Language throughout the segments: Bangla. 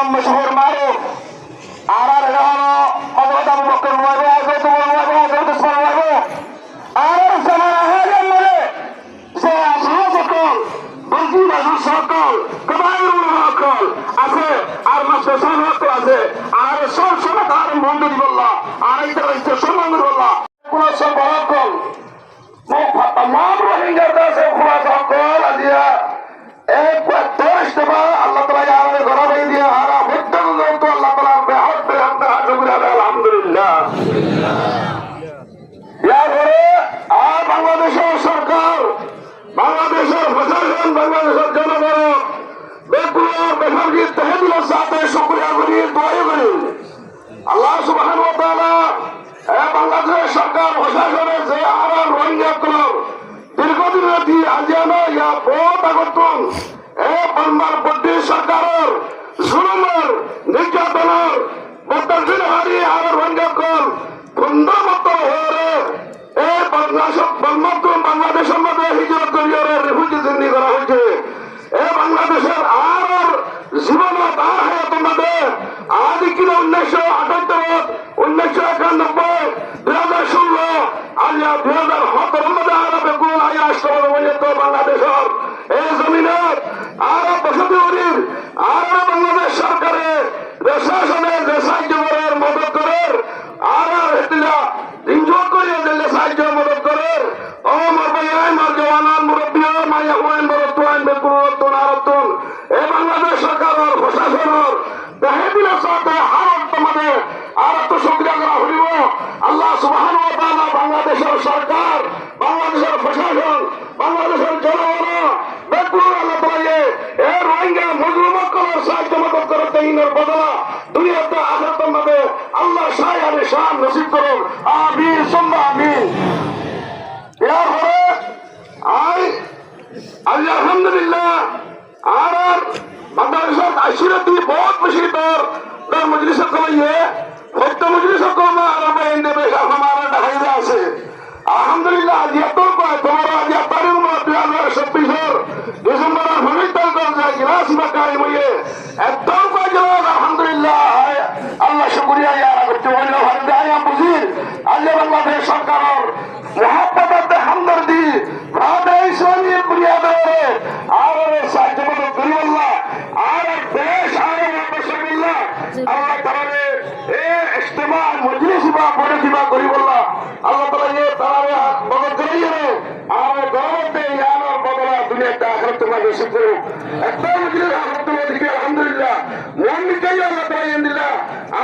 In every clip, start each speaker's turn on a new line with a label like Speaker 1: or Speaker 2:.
Speaker 1: নাম মশহুর মারুফ আর এটা হলো হযরত আবু বকর ওয়াবে হযরত ওমর ওয়াবে হযরত উসমান ওয়াবে আর জামানা হাজার মনে যে সকল বলছি বাজু সকল কবাইর সকল আছে আর মাত্র সকল আছে আর সব সময় তার বন্ধু দিবল্লাহ আর এইটা হচ্ছে সম্মান দিবল্লাহ কোন সকল तमाम रोहिंग्या से खुला सकल আজিয়া एक बार दोस्त बा अल्लाह ताला यार ने घर में दिया हारा मुद्दल तो अल्लाह ताला बेहद बेहद शुक्र अल्हम्दुलिल्लाह यार रे आ बांग्लादेশের সরকার বাংলাদেশের প্রশাসন বাংলাদেশের জনগণ বেকুয়ার বেফারগি তহবিলের সাথে শুকরিয়া করি দোয়া করি আল্লাহ সুবহানাহু ওয়া তাআলা বাংলাদেশ সরকার প্রশাসনের যে আরো রোহিঙ্গা দীর্ঘদিন আজিয়ানো ইয়া বহুত আগতন বাংলার ব্রিটিশ সরকারের জুলুমের নির্যাতনের বদলদিন হারি আর রোহিঙ্গা বন্ধমত হয়ে বাংলাদেশের মধ্যে হিজরত করিয়ে রিফিউজি জিন্দি করা হয়েছে বাংলাদেশের আর জীবনত আর হায়াতের মধ্যে আদি কিনা 1978 1991 2016 আলিয়া 2017 মধ্যে আরবে কোন রাষ্ট্র বাংলাদেশের এই জমিনের আর বসতি উড়ির আর বাংলাদেশ সরকারের প্রশাসনের যে সাহায্য করার মদত করার আর হেতিলা ইনজয় করিয়ে দিলে সাহায্য মদত করার ও মার ভাই মার জওয়ানান মুরব্বী মাইয়া হুয়াইন বরতুয়াইন বেকুরতুন আরতুন এই বাংলাদেশ সরকারের প্রশাসনের তহবিলের সাথে হারত তোমাদের আর তো শুকরিয়া করা হইব আল্লাহ সুবহানাহু ওয়া তাআলা বাংলাদেশের সরকার বাংলাদেশের প্রশাসন বাংলাদেশের জনগণ বেকুর আল্লাহ তাআলা এই রোহিঙ্গা মুসলমানদের সাহায্য মদত করতে ইনের বদলা দুনিয়াতে আখিরাতের মধ্যে আল্লাহ শায়ানে শান নসিব করুন আমিন সুম্মা আমিন ইয়ার পরে আলহামদুলিল্লাহ আর বাংলাদেশের আশিরতি বহুত বেশি দর মজলিস কমাইয়ে ভক্ত মজলিস কমা আর এনে বেশা हमारा ঢাইরা আছে আলহামদুলিল্লাহ আজ এত পায় তোমার আজ তারিখ 2026 ডিসেম্বর 19 তারিখ যায় গ্লাস মাকাই মইয়ে এত পায় আলহামদুলিল্লাহ আল্লাহ শুকরিয়া ইয়ার করতে হইলো ভাইয়া বুঝির আজ বাংলাদেশ সরকারের মোহাম্মত হামদর্দি ভাবে ইসলামী বুনিয়াদে আর সাহায্য মদত করি আল্লাহ আর দেশ আর মাশাআল্লাহ আল্লাহ তাআলা এই ইজতিমা মজলিস বা পড়ে দিবা করি আল্লাহ আল্লাহ তাআলা এই তাআলা মদত করিয়ে আর গৌরবে ইয়ানোর বদলা দুনিয়াতে আখিরাত তোমাদের শুকর একটা মজলিস আখিরাত দিকে আলহামদুলিল্লাহ মুমিনকে আল্লাহ তাআলা ইন্দিল্লাহ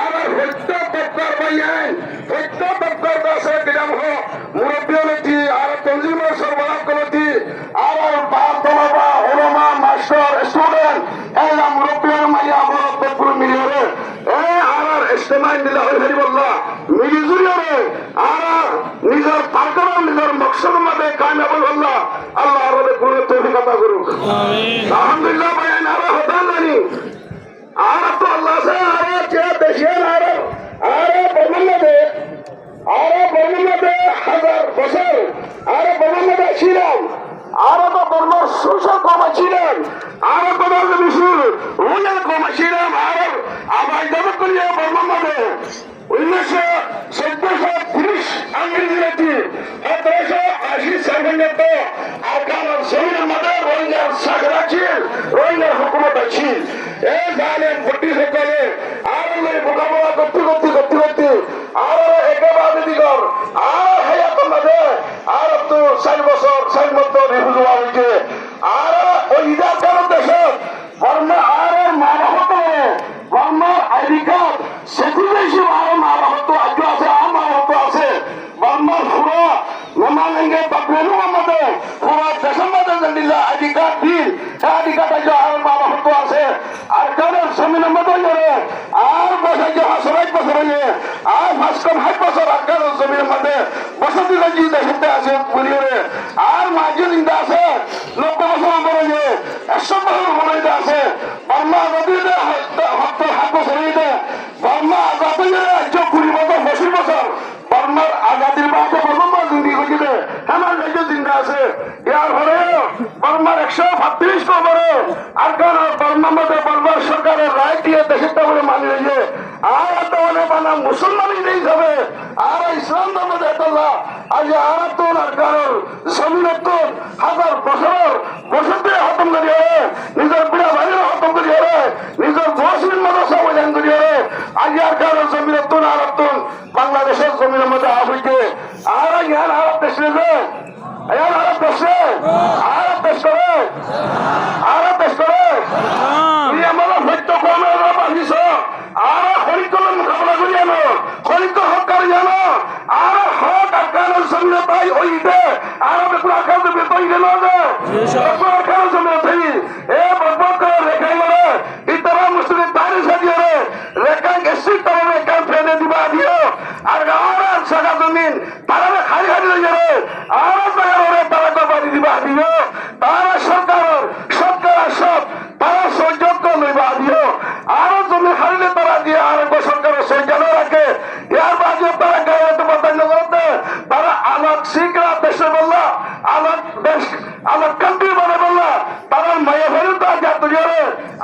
Speaker 1: আর হত্যা তক্কর ভাইয়ান হত্যা তক্কর দাসে দিলাম হো মুরব্বিয়তি আর তনজিমের সরবরাহ করতি আর বাবা ওলামা মাস্টার স্টুডেন্ট এলা মুরব্বিয়র মাইয়া বড় তকবুর মিলিয়ে আর ইজতিমা দিলা হই হরিবল্লাহ মিলি জুরিয়ে আর নিজের পারকার নিজের মকসদ মধ্যে কামিয়াব আল্লাহ আল্লাহ আর কোন তৌফিক আতা করুক আমিন আলহামদুলিল্লাহ ভাইয়ান আর হতান জানি আর তো আল্লাহ সে আর যে দেশের আর বর্ণনাতে হাজার বছর আর বর্ণনাতে ছিলাম আর তো বর্ণর সুশাল কমা ছিলেন আর বর্ণর বিশুর উনার কমা ছিলাম আর আবার জগৎ করিয়া বর্ণনাতে 1930 ইংরেজিতে 1780 সালে আফগান শহরের মধ্যে রোহিঙ্গা শাসন ছিল রোহিঙ্গা হুকুমত ছিল এই জালেম ব্রিটিশ সকলে আর মোকাবিলা করতে আর একেবারে দিগর আর হায়াতের মধ্যে আর তো 60 বছর 60 বছর রিফিউজি হয়েছে আর ওই ইদার দেশে বর্মা আর মা বাবা বর্মার আইডি কার্ড সেকুলেশন আর মা বাবা আজ আছে আর মা বাবা আছে বর্মার পুরো নমালেঙ্গে বাবলু মধ্যে পুরো দেশের মধ্যে জানিলা আইডি কার্ড দিল আইডি কার্ড আজ আর মা বাবা আছে আর কারণ জমিন মধ্যে আর বসে যে হাসরাই বছর আর ভাস্কর 60 বছর আকার জমির মধ্যে বসতি রাজি দেশে আছে পুরিয়ে আর মাঝে জিন্দা আছে 90 বছর মরে 100 বছর মরে আছে বর্মা নদীতে 7 বছর বর্মা আজাদ 20 বছর 20 বছর বর্মার আজাদির বাদে বর্মা জিন্দি হয়েছে আমার রাজ্য জিন্দা আছে ইয়ার পরে বর্মার 135 কবরে আর কারণ বর্মার মধ্যে বর্মার সরকারের রায় দিয়ে দেশেরটা বলে মানি রয়েছে আর একটা মানে বানা মুসলমানই নেই যাবে আর ইসলাম ধর্ম দেয়তল্লাহ আজ আর তোর আর কারোর জমিনত্তর হাজার বছর বসতে খতম করি হবে নিজের বিড়া ভাইয়ের খতম করি হবে নিজের বসির মাদ্রাসা বজান করি হবে আজ আর কারোর জমিনত্তর আর বাংলাদেশের জমিনের মধ্যে হইতে আর ইয়ার আরব দেশ রয়েছে ইয়ার আরব দেশে আরব দেশ করে আরব দেশ করে আমার সত্য কমে বাঁধিস আর হরিকলের মোকাবিলা করি জানো হরিক হকার জানো আর হক আর কারোর জমিনে তাই হইতে আর বেকুল আকাশ বেতই গেল আকাশ জমিনে থাই এ বরবাদ করে রেখাই গেলে ইতারা মুসলিম তারি সাজিয়ে রে রেখা গেছি তবে কাম ফেলে দিবা দিও আর আর সাগা জমিন তারা খালি খালি হয়ে যাবে আর জায়গা তারা বাড়ি দিবা দিও তারা সরকার সব তারা সহ্য লইবা দিও আরো জমি হারিলে তারা দিয়ে আর সরকারের সহ্য রাখে ইয়ার বাজে তারা গায়ে বদান্য করতে তারা আলাদ শিখরা দেশে বললা আলাদ দেশ আলাদ কান্ট্রি বলে বললা তারা মায়া ফেরত যা তৈরি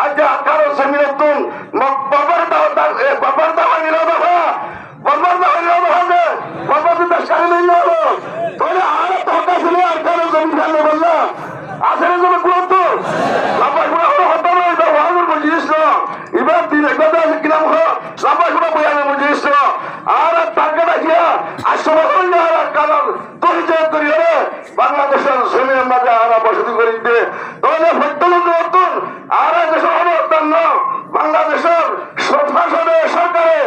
Speaker 1: আজ কারো জমির তুন বাবার দাওয়া নিল দেখা বাবার দাওয়া নিল দেখা বাবার দেশ কারে নিল তাহলে আর তো হতা ছিল আর কারো জমি ফেলে বললা আসলে জমি গুরুত্ব লাম্বা গুলো হতো না এটা ওয়াজের মজলিস না এবার দিন একবার আছে কিরাম হলো লাম্বা গুলো বয়ানের মজলিস না আর টাকা রাখিয়া আসলে আর কারণ পরিচয় করি রে বাংলাদেশের জমির মাঝে আর বসতি করে দিতে তাহলে ভদ্রলোক নতুন আর দেশের অবস্থান না বাংলাদেশের প্রশাসনে সরকারে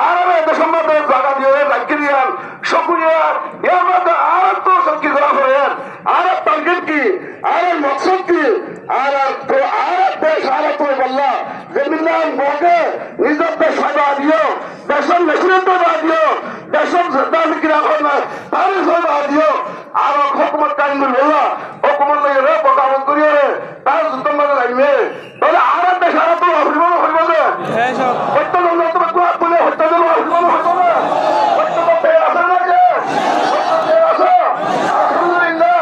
Speaker 1: আর দেশের মধ্যে জায়গা দিয়ে রাখি দিয়ান সকুরিয়া এর মধ্যে আর তো সত্যি করা হয় আর টার্গেট কি আর মকসদ কি আর দেশ আর তো বললা জমিদান বকে নিজের দেশ সভা দিও দেশের নেতৃত্ব দিও দেশের কিনা না তারই সভা দিও আর হুকুমত কাহিনী বললা হুকুমত লাগে রে বকাবত করিয়ে রে তার যুদ্ধ মাঝে লাগবে তাহলে আর দেশ আর তো হইব না হইব না হত্যাজন্য তোমার কোয়া বলে হত্যাজন্য হইব না হইব না হত্যা পেয়ে আসে না যে হত্যা পেয়ে আসে আলহামদুলিল্লাহ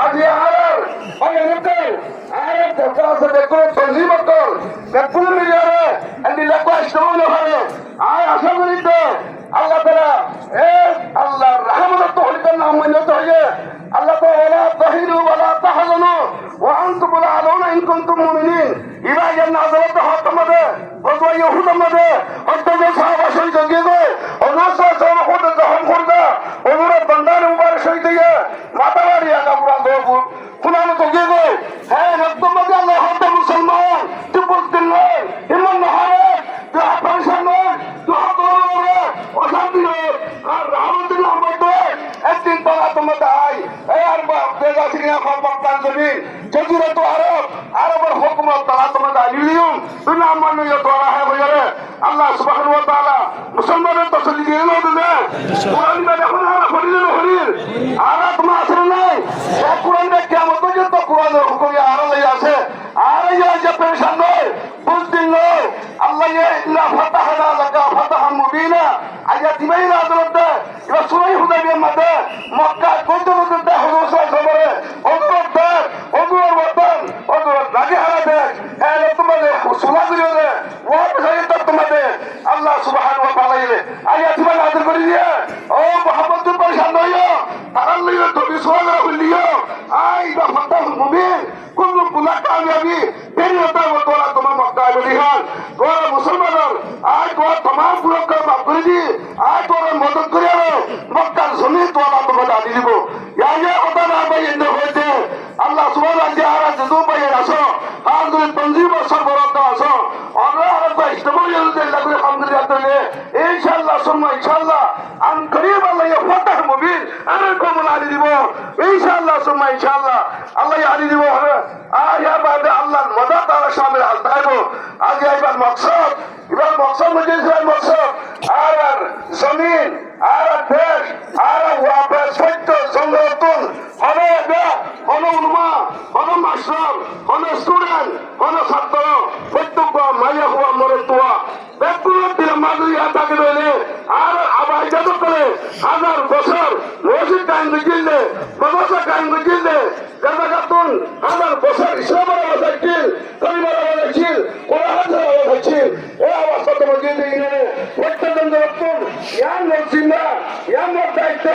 Speaker 1: আজ আর অনেকটা আর দেখা আছে দেখো তনজিম কর দেখো মিলিয়ারে এন্ড লেখো ইসলাম হবে আয় আশা করি তো আল্লাহ তাআলা আল্লাহর রহমত তো হইতে না মানত হয়ে আল্লাহ তাআলা তাহিরু ওয়ালা তাহজানু ওয়া আনতুম আলাউনা ইন কুনতুম মুমিনিন ইবা জান্নাত হতমদে গজওয়া ইহুদমদে হতমদে সাহাবা শহীদ হয়ে গো ওনাসা সব খুদ জহম খুরদা ওনুরে বন্দান মুবারক শহীদ হয়ে মাতাবাড়ি আগা পুরা দো কুনানো তো গো হ্যাঁ হতমদে আল্লাহ হত মুসলমান তুবুল দিন নয় ইমান নহরে তো পয়সা নয় তো হতমদে অশান্তি নয় আর রহমতুল্লাহ মধ্যে একদিন তোরা তোমাদের আই আর বেজা সিরিয়া খবর জমি জজিরাত আরবের হুকুমত তারা তোমাদের আইলিউম দুনিয়া মানিয়ে তোরা হয় বলে আল্লাহ সুবহানাহু ওয়া তাআলা মুসলমানের তসল্লি দিয়ে না দিলে কোরআন মে দেখো না হরিল হরিল আর তোমার আসলে নাই এক কোরআন মে কিয়ামত পর্যন্ত কোরআনের হুকুম আর লই আছে আর এই যে পেরেশান নয় বুঝদিন নয় আল্লাহ ইন্না ফাতাহনা লাকা ফাতাহাম মুবিনা আয়া দিবাই না আদালত এবার সুরাই হুদাইবিয়ার মধ্যে মক্কা কত মধ্যে হুজুর সাহেবের ওদুর ওতন ওদুর লাগে হারাতে এ তোমাদের সুলা করিও রে ও পেছাই তো তোমাদের আল্লাহ সুবহানাহু ওয়া তাআলা ইলে আয়া দিবাই হাজির করে দিয়ে ও মোহাম্মদুর পরেশান নইও তারাল লইও তো বিশ্বরা হইলিও আই বা ফাতাহ মুবিন কোন বুলা কামিয়াবি তেরি হতা ও তোরা তোমার মক্কা বলিহান তোরা মুসলমানর আজ তোরা तमाम গুলোকে মাফ করে দি আজ তোরা মদত করে মক্কার জমি তোরা তোমাকে দাদি দিব ইয়া কথা না ভাই এন্ড হইতে আল্লাহ সুবহানাহু ওয়া তাআলা যদু পাইয়ে আসো আর দুই তনজিম সরবরাহ আসো আল্লাহ আল্লাহ ইসলামিয়ত লাগবে আলহামদুলিল্লাহ তাআলা ইনশাআল্লাহ সুম্মা ইনশাআল্লাহ আন করিব আল্লাহ ফাতাহ মুবিন আর কোমল আলি দিব ইনশাআল্লাহ সুম্মা ইনশাআল্লাহ আল্লাহ আলি দিব আর ইয়া বাদে আল্লাহর মদদ আর শামিল হালতাইব আজ এবার মকসদ মজলিসের মকসদ আর জমিন আর দেশ আর ওয়াফার সত্য সংরক্ষণ হবে কোনো উলমা কোনো মাস্টার কোনো স্টুডেন্ট কোনো ছাত্র প্রত্যেক মাইয়া হওয়া মরে তোয়া ব্যক্তিগত দিলে মাদুরিয়া থাকে রইলে আর আবার ইজাজত করে হাজার বছর মসজিদ কায়েম গজিলে মাদ্রাসা কায়েম গজিলে জায়গাতুন হাজার বছর ইসলামের অবস্থা ছিল কলিমার অবস্থা ছিল কোরআনের অবস্থা ছিল কত মসজিদ প্রত্যেকজন রক্ষণ ইয়ার নরসিংহা ইয়ার মোট দায়িত্ব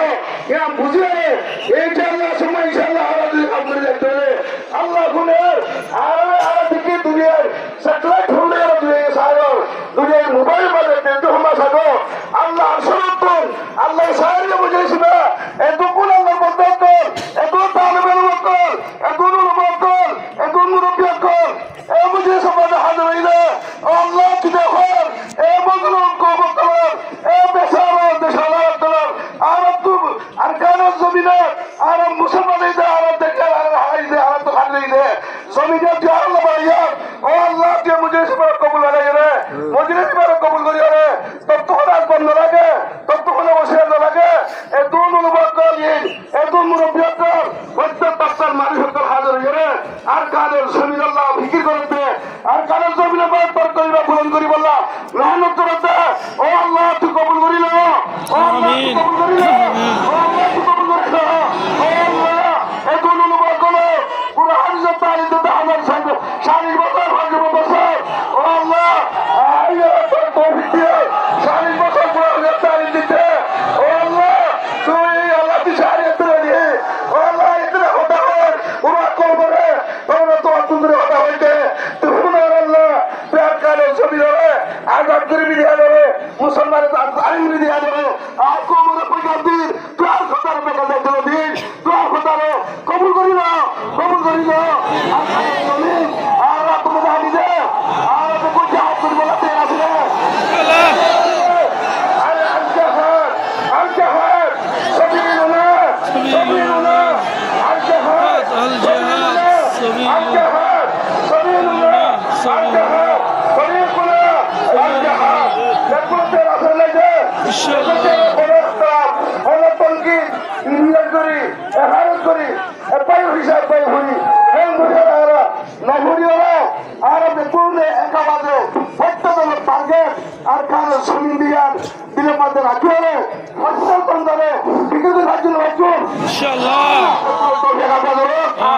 Speaker 1: ইয়া বুঝে ইনশাআল্লাহ সময় ইনশাআল্লাহ আমাদের কাম করে যেতে হবে আল্লাহ গুণের আর থেকে দুনিয়ার স্যাটেলাইট ফোনে সাগর দুনিয়ার মোবাইল বাজে কিন্তু আমরা সাগো আল্লাহ আসরতুন আল্লাহ সাহায্য বুঝেছি না এতক্ষণ আল্লাহ বলতে এত তালেবের বকল এত নুর বকল এত মুরব্বী বকল এ বুঝে সমাজে হাজির হইলে আল্লাহ কি দেখো এ মজলুম কো বকল এ বেসার দেশালার দলার আর তুম আর কান জমিনে আর মুসলমান দে আর দেখে আর হাই দে আর তো খালি দে জমিনে যে আল্লাহ ভাইয়া ও আল্লাহ যে মুঝে সবার কবুল লাগে রে মুঝে সবার কবুল করি রে তব তো খোদা বন্ধ লাগে তব তো খোদা বসে লাগে এ দুন বকল এ দুন মুরব্বী বকল প্রত্যেক বাচ্চার মারি সকল হাজির হয়ে রে আর কাদের জমিন আল্লাহ ফিকির করতে আর কাদের জমিনে বারবার করিবা পূরণ করি বললা মেহনত করতে ও আল্লাহ তুই কবুল করিল ও আল্লাহ তুই কবুল করিল ও আল্লাহ তুই কবুল করিল ও আল্লাহ এ দুন বকল পুরো হাজির তারিখ দিতে হাজার 40 বছর 50 বছর ও আল্লাহ আইয়া তোর তৌফিক দিয়ে 40 বছর পুরো হাজির তারিখ দিতে ও আল্লাহ তুই আল্লাহ তুই সারিয়ে তুলে দিয়ে ও আল্লাহ ইতনা হতা হয় পুরো কবরে তোমরা তো তুমরে হতা হইতে তুই সুনার আল্লাহ প্যার কালে ছবি ধরে আজাদ করে বিধিয়া ধরে মুসলমানের আইন বিধিয়া ধরে আর কবরে পয়গাম দিন তুই আর খতার বেকা যাইতে দিন তুই আর খতারে কবুল করিল আর তোমার হানি দে আর তো কোন হাত করে বলাতে আসলে আরে আল-জাহাদ সাবিলুনা আল-জাহাদ সাবিলুনা আল-জাহাদ তরিকুনা আল-জাহাদ দেখো তে রাসূল লাগে ইনশাআল্লাহ হলো তনকি ইন্ডিয়া করি এহারত করি এপাই হিসাব পাই হরি এই মুরিয়ারা না মুরিয়ারা আর দেখুন একা বাজে প্রত্যেকজন টার্গেট আর কার সুমিন দিয়ার দিলের মধ্যে রাখি হলে ফসল তন্দরে বিগত রাজ্য রাজ্য ইনশাআল্লাহ তো দেখা যাবে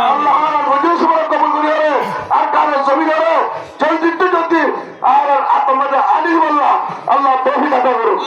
Speaker 1: আল্লাহ আর বুঝে সবার কবুল করি হবে আর কার জমিদারে জলদি জলদি আর আপনাদের আলী বললা আল্লাহ তৌফিক দান করুন